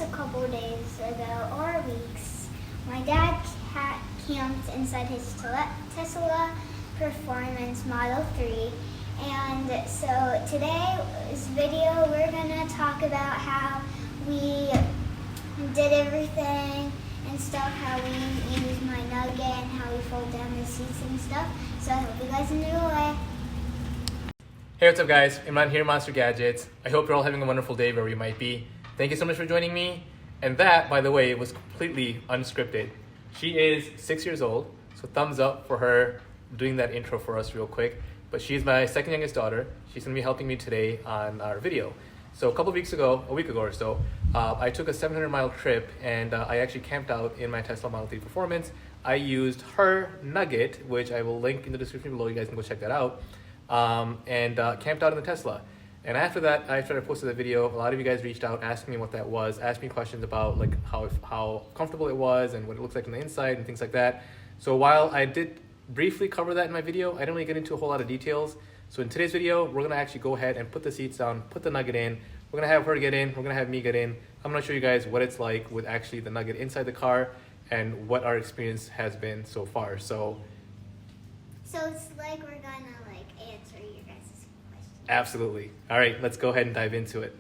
a couple days ago, or weeks, my dad camped inside his Tesla Performance Model 3. And so today's video, we're gonna talk about how we did everything and stuff, how we use my Nugget and how we fold down the seats and stuff. So I hope you guys enjoy. Hey, what's up guys? Imran here, Monster Gadgets. I hope you're all having a wonderful day wherever you might be. Thank you so much for joining me. And that, by the way, was completely unscripted. She is 6 years old, so thumbs up for her doing that intro for us real quick. But she's my second youngest daughter. She's gonna be helping me today on our video. So a week ago or so, I took a 700-mile trip and I actually camped out in my Tesla Model 3 Performance. I used her Nugget, which I will link in the description below. You guys can go check that out. And camped out in the Tesla. And after that, after I posted the video, a lot of you guys reached out, asking me what that was, asked me questions about like how comfortable it was and what it looks like on the inside and things like that. So while I did briefly cover that in my video, I didn't really get into a whole lot of details. So in today's video, we're gonna actually go ahead and put the seats down, put the Nugget in. We're gonna have her get in, we're gonna have me get in. I'm gonna show you guys what it's like with actually the Nugget inside the car and what our experience has been so far. So it's like we're gonna answer your guys' questions. Absolutely. All right, let's go ahead and dive into it.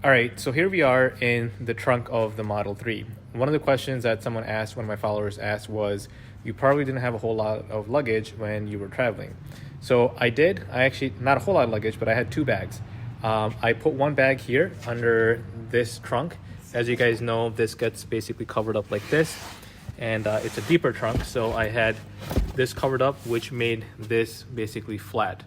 All right, so here we are in the trunk of the Model 3. One of the questions that one of my followers asked was, you probably didn't have a whole lot of luggage when you were traveling. So I did. I actually, not a whole lot of luggage, but I had two bags. I put one bag here under this trunk. As you guys know, this gets basically covered up like this. And it's a deeper trunk, so I had this covered up, which made this basically flat.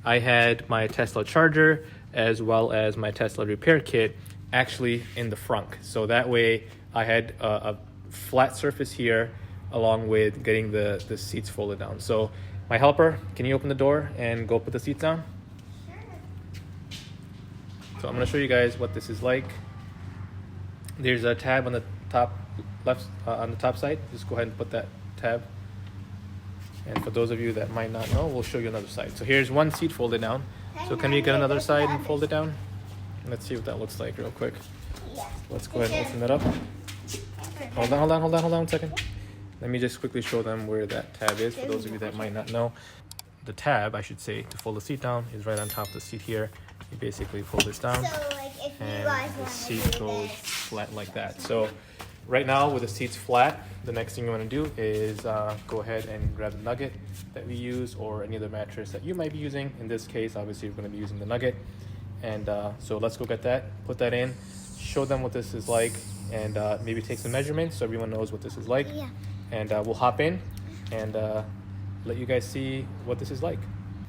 I had my Tesla charger, as well as my Tesla repair kit actually in the front. So that way I had a flat surface here along with getting the seats folded down. So my helper, can you open the door and go put the seats down? Sure. So I'm gonna show you guys what this is like. There's a tab on the top left, on the top side. Just go ahead and put that tab. And for those of you that might not know, we'll show you another side. So here's one seat folded down. So can you get another side and fold it down? Let's see what that looks like real quick. Yeah. Let's go ahead and open that up. Hold on 1 second. Let me just quickly show them where that tab is for those of you that might not know. The tab, I should say, to fold the seat down is right on top of the seat here. You basically fold this down So if you and guys the want seat to do goes this. flat like that. So right now with the seats flat, the next thing you want to do is go ahead and grab the Nugget that we use or any other mattress that you might be using. In this case, obviously we're going to be using the Nugget. And so let's go get that, put that in, show them what this is like, and maybe take some measurements so everyone knows what this is like. Yeah. And we'll hop in and let you guys see what this is like.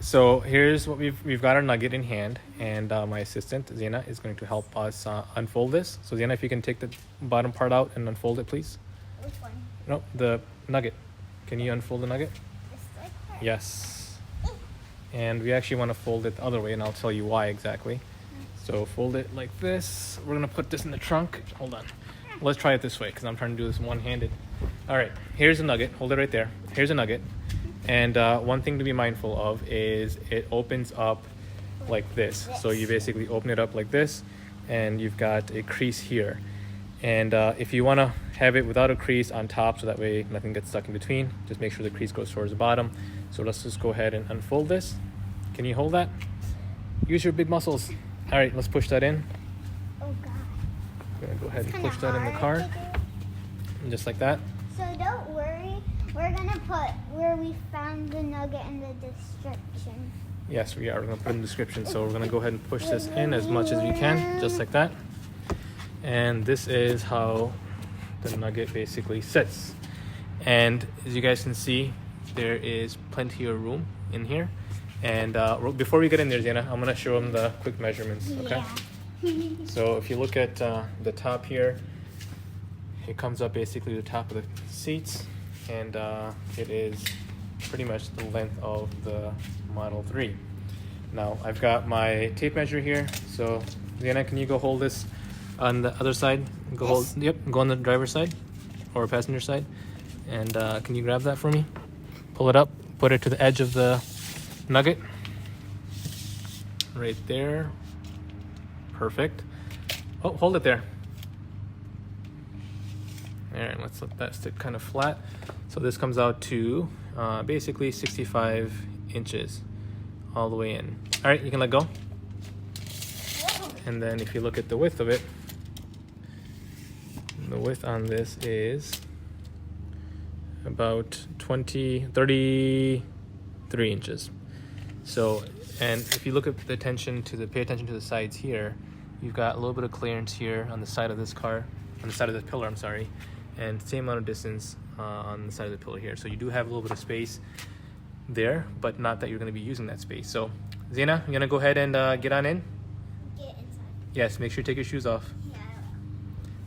So here's what we've got our Nugget in hand, and my assistant Zena is going to help us unfold this. So Zena, if you can take the bottom part out and unfold it, please. Which one? No, the Nugget. Can you unfold the Nugget? Just like that. Yes. And we actually want to fold it the other way, and I'll tell you why exactly. So fold it like this. We're gonna put this in the trunk. Hold on. Let's try it this way because I'm trying to do this one-handed. All right, here's a Nugget. Hold it right there. Here's a Nugget. And one thing to be mindful of is it opens up like this. So you basically open it up like this, and you've got a crease here. And if you want to have it without a crease on top, so that way nothing gets stuck in between, just make sure the crease goes towards the bottom. So let's just go ahead and unfold this. Can you hold that? Use your big muscles. All right, let's push that in. Oh God. I'm gonna go ahead and Kinda push that in the hard car, to do. just like that. So don't worry, we're gonna put where we found the Nugget in the description. Yes, we are. We're gonna put it in the description. So we're gonna go ahead and push this in as much as we can, just like that. And this is how the Nugget basically sits. And as you guys can see, there is plenty of room in here. And before we get in there, Zena, I'm gonna show them the quick measurements, okay? Yeah. So if you look at the top here, it comes up basically the top of the seats, and it is pretty much the length of the Model 3. Now I've got my tape measure here, so Zena, can you go hold this On the other side, go hold. Yep, go on the driver's side or passenger side. And can you grab that for me? Pull it up. Put it to the edge of the Nugget. Right there. Perfect. Oh, hold it there. Alright, let's let that stick kind of flat. So this comes out to basically 65 inches all the way in. Alright, you can let go. And then if you look at the width of it, the width on this is about 33 inches. So, and if you look at the pay attention to the sides here, you've got a little bit of clearance here on the side of this car, on the side of this pillar, I'm sorry, and same amount of distance on the side of the pillar here. So you do have a little bit of space there, but not that you're going to be using that space. So, Zena, you're going to go ahead and get on in? Get inside. Yes, make sure you take your shoes off. Yeah.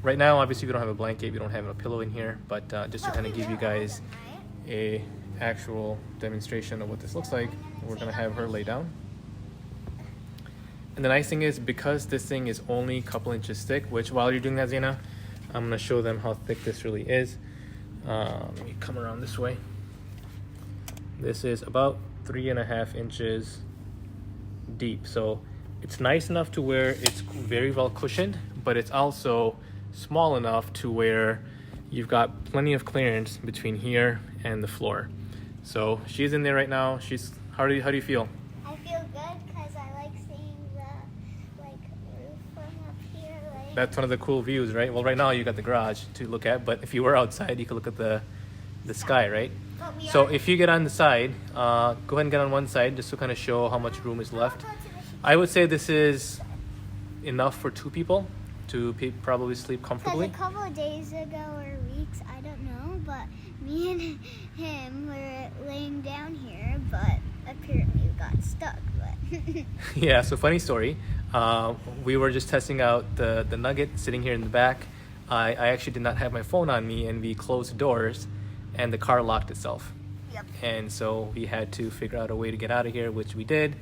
Right now, obviously, we don't have a blanket, we don't have a pillow in here, but just to kind of give you guys a actual demonstration of what this looks like, we're going to have her lay down. And the nice thing is, because this thing is only a couple inches thick, which while you're doing that, Zena, I'm going to show them how thick this really is. Let me come around this way. This is about 3.5 inches deep. So it's nice enough to where it's very well cushioned, but it's also small enough to where you've got plenty of clearance between here and the floor. So she's in there right now. How do you feel? I feel good because I like seeing the roof from up here. That's one of the cool views, right? Well, right now you got the garage to look at, but if you were outside, you could look at the sky, right? So if you get on the side, go ahead and get on one side just to kind of show how much room is left. I would say this is enough for 2 people to probably sleep comfortably. Because a couple of days ago or weeks, I don't know, but me and him were laying down here, but apparently we got stuck. But Yeah, so funny story. We were just testing out the Nugget sitting here in the back. I actually did not have my phone on me, and we closed the doors and the car locked itself. Yep. And so we had to figure out a way to get out of here, which we did.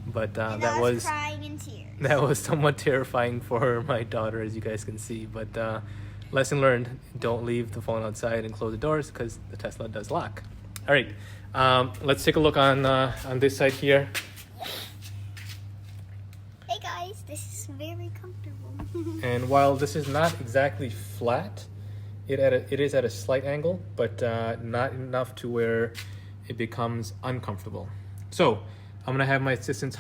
But and that I was crying in tears. that was somewhat terrifying for my daughter, as you guys can see. But lesson learned: don't leave the phone outside and close the doors because the Tesla does lock. All right, let's take a look on this side here. Hey guys, this is very comfortable. And while this is not exactly flat, it is at a slight angle, but not enough to where it becomes uncomfortable. So I'm gonna have my assistant,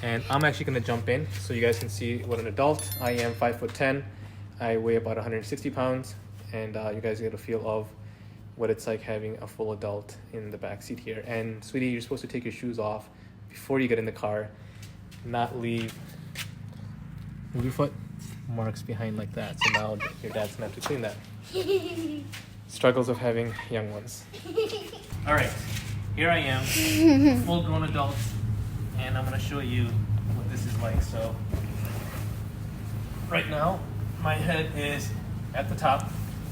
and I'm actually gonna jump in so you guys can see what an adult. I am 5'10". I weigh about 160 pounds, and you guys get a feel of what it's like having a full adult in the back seat here. And sweetie, you're supposed to take your shoes off before you get in the car, not leave your foot marks behind like that. So now your dad's gonna have to clean that. Struggles of having young ones. All right, here I am, full-grown adult, and I'm gonna show you what this is like. So right now, my head is at the top,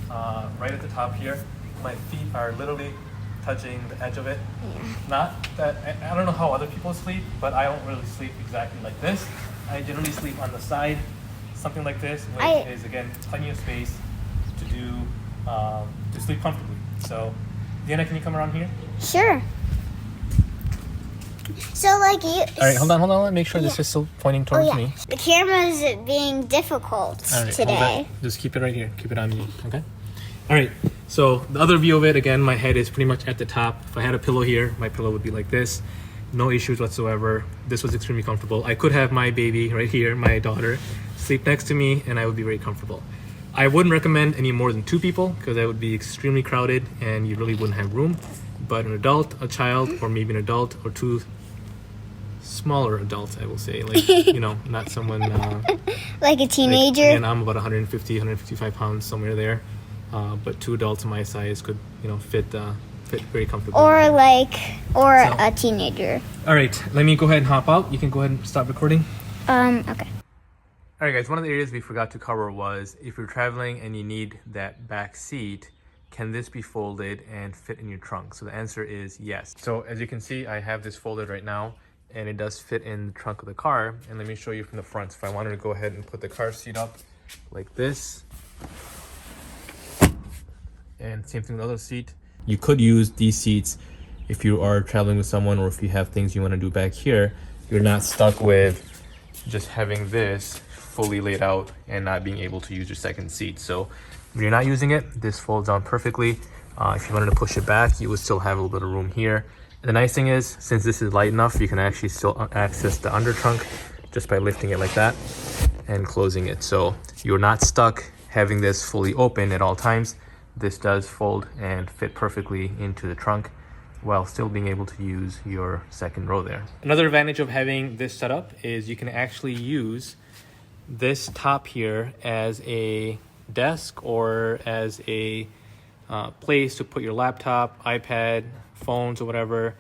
right at the top here. My feet are literally touching the edge of it. Yeah. Not that, I don't know how other people sleep, but I don't really sleep exactly like this. I generally sleep on the side, something like this, which is, again, plenty of space to do, to sleep comfortably. So, Diana, can you come around here? Sure. So like you. All right, hold on. Make sure this is still pointing towards me. The camera's being difficult All right, today. Just keep it right here. Keep it on me, okay? All right, so the other view of it, again, my head is pretty much at the top. If I had a pillow here, my pillow would be like this. No issues whatsoever. This was extremely comfortable. I could have my baby right here, my daughter, sleep next to me, and I would be very comfortable. I wouldn't recommend any more than 2 people because that would be extremely crowded and you really wouldn't have room. But an adult, a child, or maybe an adult, or 2 smaller adults, I will say, like, you know, not someone like a teenager. Like, and I'm about 150, 155 pounds, somewhere there. But 2 adults my size could, you know, fit very comfortably. Or a teenager. All right, let me go ahead and hop out. You can go ahead and stop recording. Okay. All right, guys, one of the areas we forgot to cover was if you're traveling and you need that back seat, can this be folded and fit in your trunk? So the answer is yes. So as you can see, I have this folded right now, and it does fit in the trunk of the car. And let me show you from the front. So if I wanted to go ahead and put the car seat up like this, and same thing with the other seat. You could use these seats if you are traveling with someone, or if you have things you want to do back here. You're not stuck with just having this fully laid out and not being able to use your second seat. So if you're not using it, this folds down perfectly. If you wanted to push it back, you would still have a little bit of room here. And the nice thing is, since this is light enough, you can actually still access the under trunk just by lifting it like that and closing it. So you're not stuck having this fully open at all times. This does fold and fit perfectly into the trunk while still being able to use your second row there. Another advantage of having this set up is you can actually use this top here as a desk or as a place to put your laptop, iPad, phones, or whatever,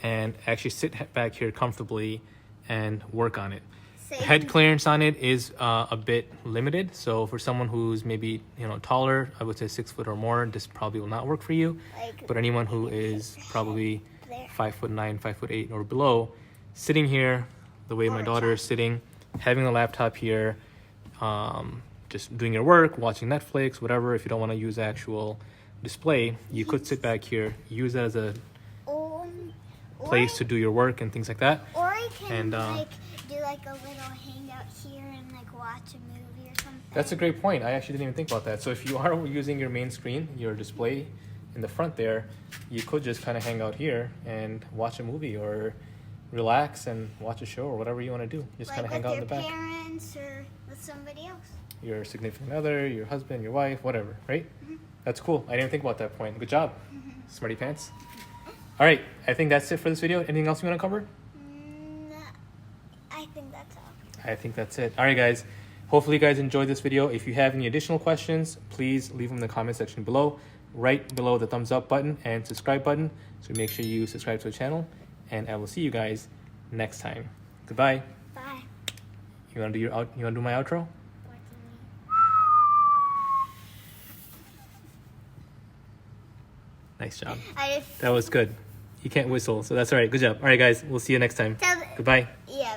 and actually sit back here comfortably and work on it. The head clearance on it is a bit limited, so for someone who's maybe taller, I would say 6 foot or more, this probably will not work for you. But anyone who is probably 5'9", 5'8", or below, sitting here the way my daughter is sitting, having a laptop here, just doing your work, watching Netflix, whatever. If you don't want to use the actual display, you could sit back here, use it as a place to do your work and things like that. Or I can do like a little hangout here and like watch a movie or something. That's a great point. I actually didn't even think about that. So if you are using your main screen, your display in the front there, you could just kind of hang out here and watch a movie or relax and watch a show or whatever you want to do. Just kind of hang out in the back. With your parents or with somebody else. Your significant other, your husband, your wife, whatever, right? That's cool. I didn't think about that point. Good job. Smarty pants. All right. I think that's it for this video. Anything else you want to cover? I think that's all. I think that's it. All right, guys. Hopefully you guys enjoyed this video. If you have any additional questions, please leave them in the comment section below, right below the thumbs up button and subscribe button. So make sure you subscribe to the channel, and I will see you guys next time. Goodbye. Bye. You want to do my outro? Nice job. That was good. You can't whistle, so that's all right. Good job. All right, guys. We'll see you next time. Goodbye. Yeah.